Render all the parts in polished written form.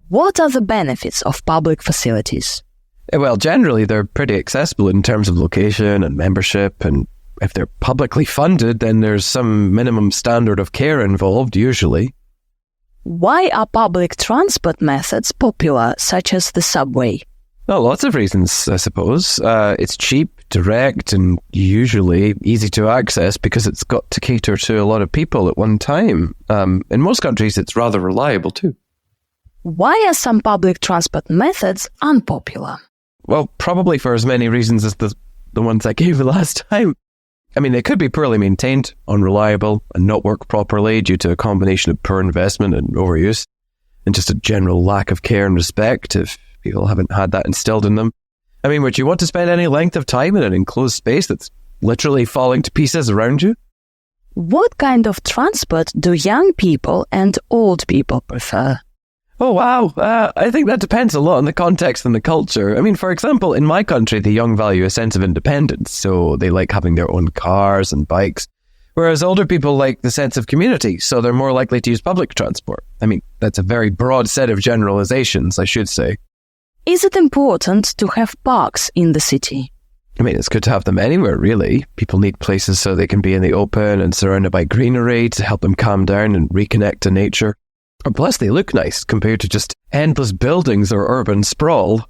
What are the benefits of public facilities? Well, generally, they're pretty accessible in terms of location and membership, and if they're publicly funded, then there's some minimum standard of care involved, usually. Why are public transport methods popular, such as the subway? Well, lots of reasons, I suppose. It's cheap, direct, and usually easy to access because it's got to cater to a lot of people at one time. In most countries, it's rather reliable, too. Why are some public transport methods unpopular? Well, probably for as many reasons as the ones I gave last time. I mean, they could be poorly maintained, unreliable, and not work properly due to a combination of poor investment and overuse, and just a general lack of care and respect if people haven't had that instilled in them. I mean, would you want to spend any length of time in an enclosed space that's literally falling to pieces around you? What kind of transport do young people and old people prefer? Oh, wow. I think that depends a lot on the context and the culture. I mean, for example, in my country, the young value a sense of independence, so they like having their own cars and bikes, whereas older people like the sense of community, so they're more likely to use public transport. I mean, that's a very broad set of generalizations, I should say. Is it important to have parks in the city? I mean, it's good to have them anywhere, really. People need places so they can be in the open and surrounded by greenery to help them calm down and reconnect to nature. Plus, they look nice compared to just endless buildings or urban sprawl.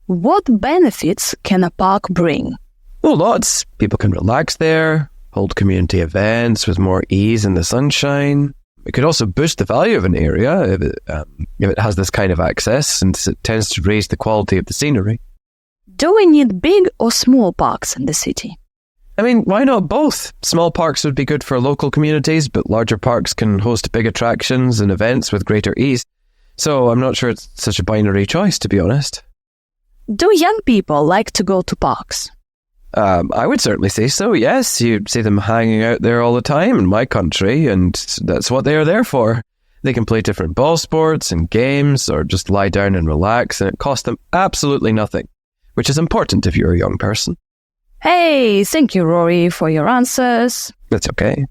What benefits can a park bring? Well, lots. People can relax there, hold community events with more ease in the sunshine. It could also boost the value of an area if it has this kind of access, since it tends to raise the quality of the scenery. Do we need big or small parks in the city? I mean, why not both? Small parks would be good for local communities, but larger parks can host big attractions and events with greater ease. So I'm not sure it's such a binary choice, to be honest. Do young people like to go to parks? I would certainly say so, yes. You see them hanging out there all the time in my country, and that's what they are there for. They can play different ball sports and games, or just lie down and relax, and it costs them absolutely nothing, which is important if you're a young person. Hey, thank you, Rory, for your answers. That's okay.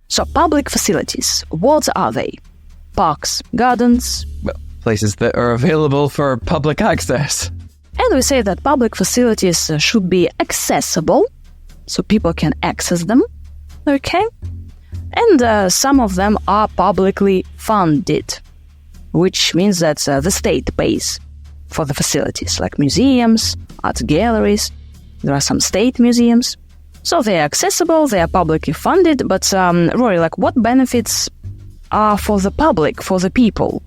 So, public facilities, what are they? Parks, gardens? Well, places that are available for public access. And we say that public facilities should be accessible, so people can access them, okay? And some of them are publicly funded, which means that the state pays for the facilities, like museums, art galleries. There are some state museums. So they are accessible, they are publicly funded, but Rory, what benefits are for the public, for the people?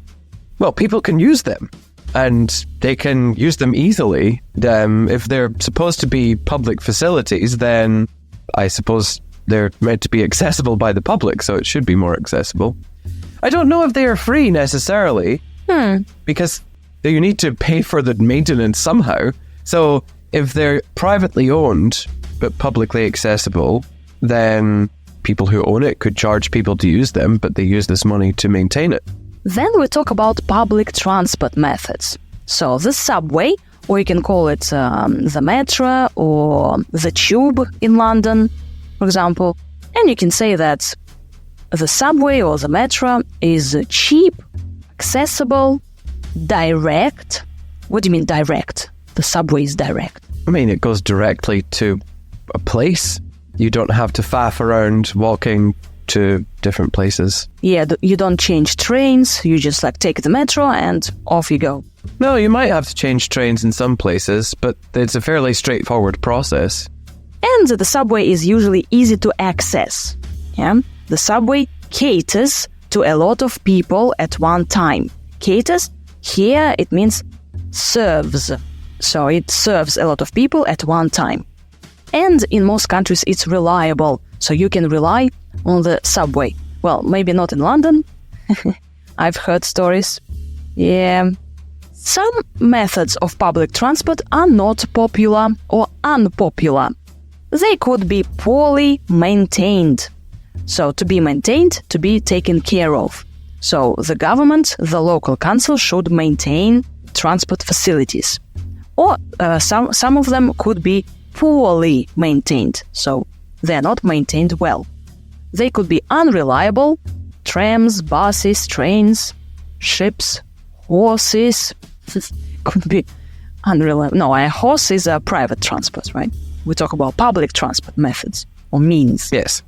Well, people can use them, and they can use them easily. If they're supposed to be public facilities, then I suppose they're meant to be accessible by the public, so it should be more accessible. I don't know if they are free necessarily, because you need to pay for the maintenance somehow. So if they're privately owned but publicly accessible, then people who own it could charge people to use them, but they use this money to maintain it. Then we talk about public transport methods. So the subway, or you can call it the metro or the tube in London, for example. And you can say that the subway or the metro is cheap, accessible, direct. What do you mean direct? The subway is direct. I mean, it goes directly to a place. You don't have to faff around walking to different places. Yeah, you don't change trains. You just take the metro and off you go. No, you might have to change trains in some places, but it's a fairly straightforward process. And the subway is usually easy to access. Yeah, the subway caters to a lot of people at one time. Caters, here it means serves. So it serves a lot of people at one time. And in most countries it's reliable, so you can rely on the subway. Well, maybe not in London. I've heard stories. Yeah. Some methods of public transport are not popular or unpopular. They could be poorly maintained. So to be maintained, to be taken care of. So the government, the local council should maintain transport facilities. Or some of them could be poorly maintained, so they're not maintained well. They could be unreliable, trams, buses, trains, ships, horses. Could be unreliable. No, a horse is a private transport, right? We talk about public transport methods or means. Yes.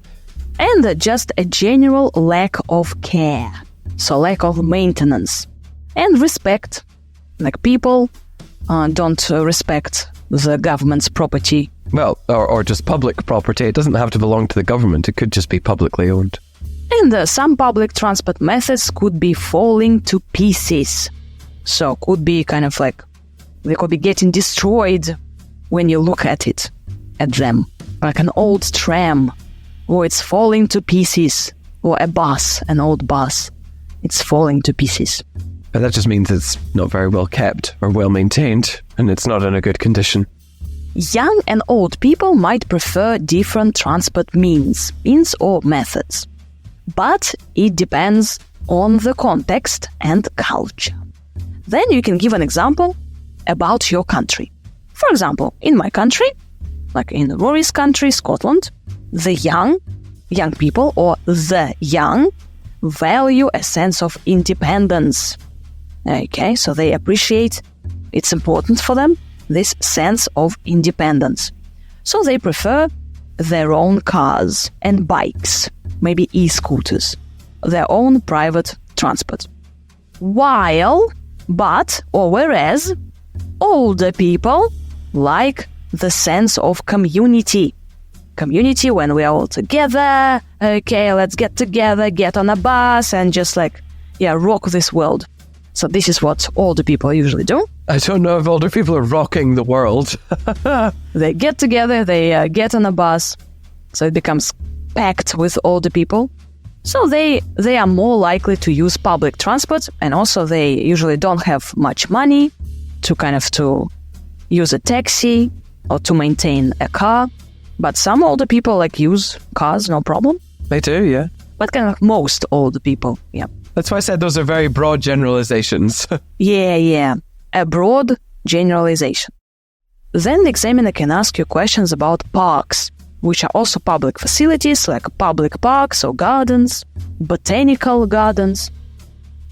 And just a general lack of care, so lack of maintenance. And respect, like people don't respect the government's property. Well, or just public property. It doesn't have to belong to the government. It could just be publicly owned. And some public transport methods could be falling to pieces. So could be kind of like, they could be getting destroyed when you look at them. Like an old tram, or it's falling to pieces. Or a bus, an old bus, it's falling to pieces. But that just means it's not very well kept or well maintained, and it's not in a good condition. Young and old people might prefer different transport means or methods. But it depends on the context and culture. Then you can give an example about your country. For example, in my country, like in Rory's country, Scotland, the young people or the young value a sense of independence. Okay, so they appreciate, it's important for them, this sense of independence. So they prefer their own cars and bikes, maybe e-scooters, their own private transport. Whereas older people like the sense of community. Community when we are all together, okay, let's get together, get on a bus and just rock this world. So this is what older people usually do. I don't know if older people are rocking the world. They get together, they get on a bus, so it becomes packed with older people. So they are more likely to use public transport, and also they usually don't have much money to use a taxi or to maintain a car. But some older people use cars, no problem. They do, yeah. But most older people, yeah. That's why I said those are very broad generalizations. Yeah. A broad generalization. Then the examiner can ask you questions about parks, which are also public facilities, like public parks or gardens, botanical gardens.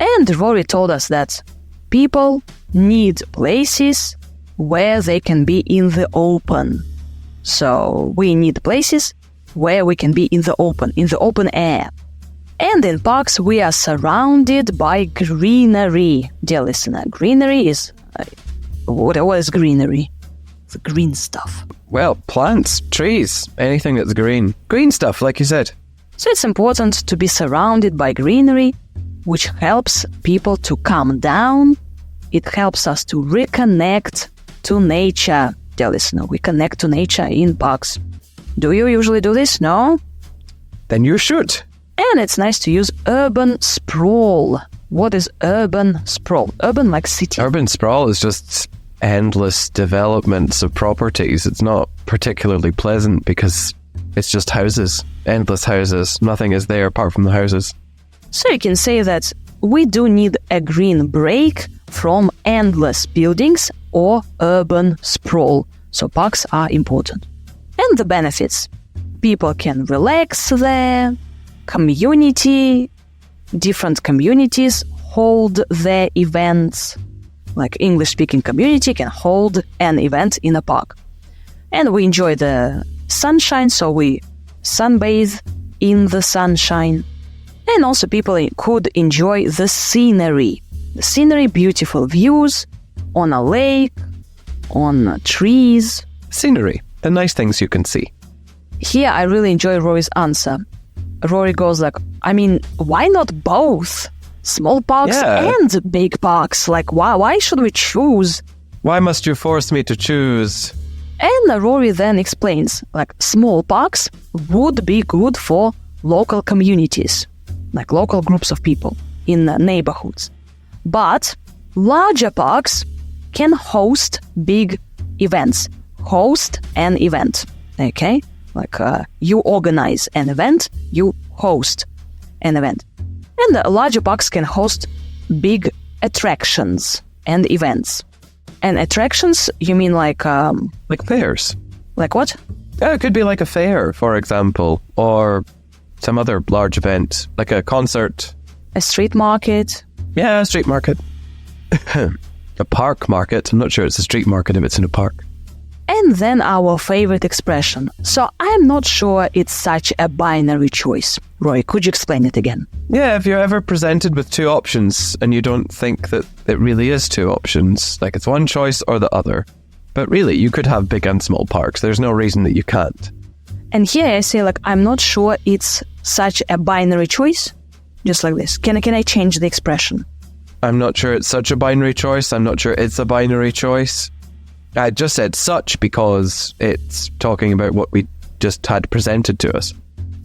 And Rory told us that people need places where they can be in the open. So we need places where we can be in the open air. And in parks, we are surrounded by greenery. Dear listener, greenery is... what is greenery? The green stuff. Well, plants, trees, anything that's green. Green stuff, like you said. So it's important to be surrounded by greenery, which helps people to calm down. It helps us to reconnect to nature. Dear listener, we connect to nature in parks. Do you usually do this? No? Then you should. And it's nice to use urban sprawl. What is urban sprawl? Urban like city. Urban sprawl is just endless developments of properties. It's not particularly pleasant because it's just houses, endless houses. Nothing is there apart from the houses. So you can say that we do need a green break from endless buildings or urban sprawl. So parks are important. And the benefits. People can relax there. Community, different communities hold their events. Like English-speaking community can hold an event in a park. And we enjoy the sunshine, so we sunbathe in the sunshine. And also people could enjoy the scenery. The scenery, beautiful views on a lake, on trees. Scenery, the nice things you can see. Here I really enjoy Rory's answer. Rory goes why not both? Small parks and big parks. Why should we choose? Why must you force me to choose? And Rory then explains, small parks would be good for local communities, like local groups of people in neighborhoods. But larger parks can host big events. Host an event, okay? You organize an event, you host an event. And the larger parks can host big attractions and events. And attractions, you mean like fairs? Like what? It could be like a fair, for example, or some other large event, like a concert. A street market? Yeah, a street market. A park market. I'm not sure it's a street market if it's in a park. And then our favorite expression. So I'm not sure it's such a binary choice. Roy, could you explain it again? Yeah, if you're ever presented with two options and you don't think that it really is two options, like it's one choice or the other. But really, you could have big and small parks. There's no reason that you can't. And here I say, like, I'm not sure it's such a binary choice. Just like this. Can I change the expression? I'm not sure it's such a binary choice. I'm not sure it's a binary choice. I just said such because it's talking about what we just had presented to us.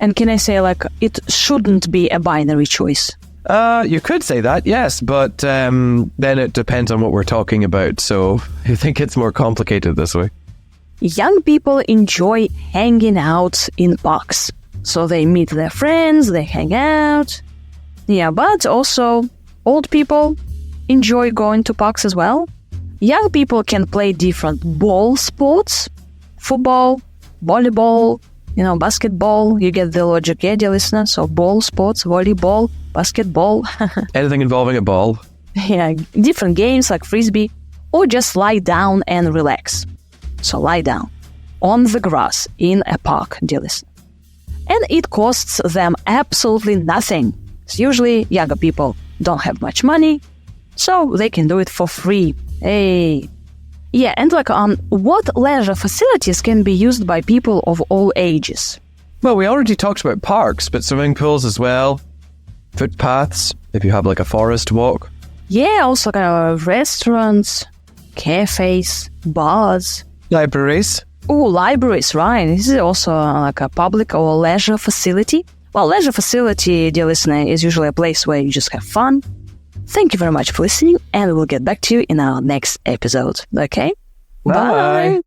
And can I say, like, it shouldn't be a binary choice? You could say that, yes, but then it depends on what we're talking about, so I think it's more complicated this way. Young people enjoy hanging out in parks. So they meet their friends, they hang out. Yeah, but also old people enjoy going to parks as well. Young people can play different ball sports, football, volleyball, basketball. You get the logic, yeah, dear listener? So ball sports, volleyball, basketball. Anything involving a ball. Yeah, different games like frisbee, or just lie down and relax. So lie down on the grass in a park, dear listener. And it costs them absolutely nothing. So usually younger people don't have much money, so they can do it for free. Hey. Yeah, and what leisure facilities can be used by people of all ages? Well, we already talked about parks, but swimming pools as well. Footpaths, if you have like a forest walk. Yeah, also restaurants, cafes, bars. Libraries. Oh, libraries, right. This is also like a public or leisure facility. Well, leisure facility, dear listener, is usually a place where you just have fun. Thank you very much for listening, and we'll get back to you in our next episode. Okay? Bye.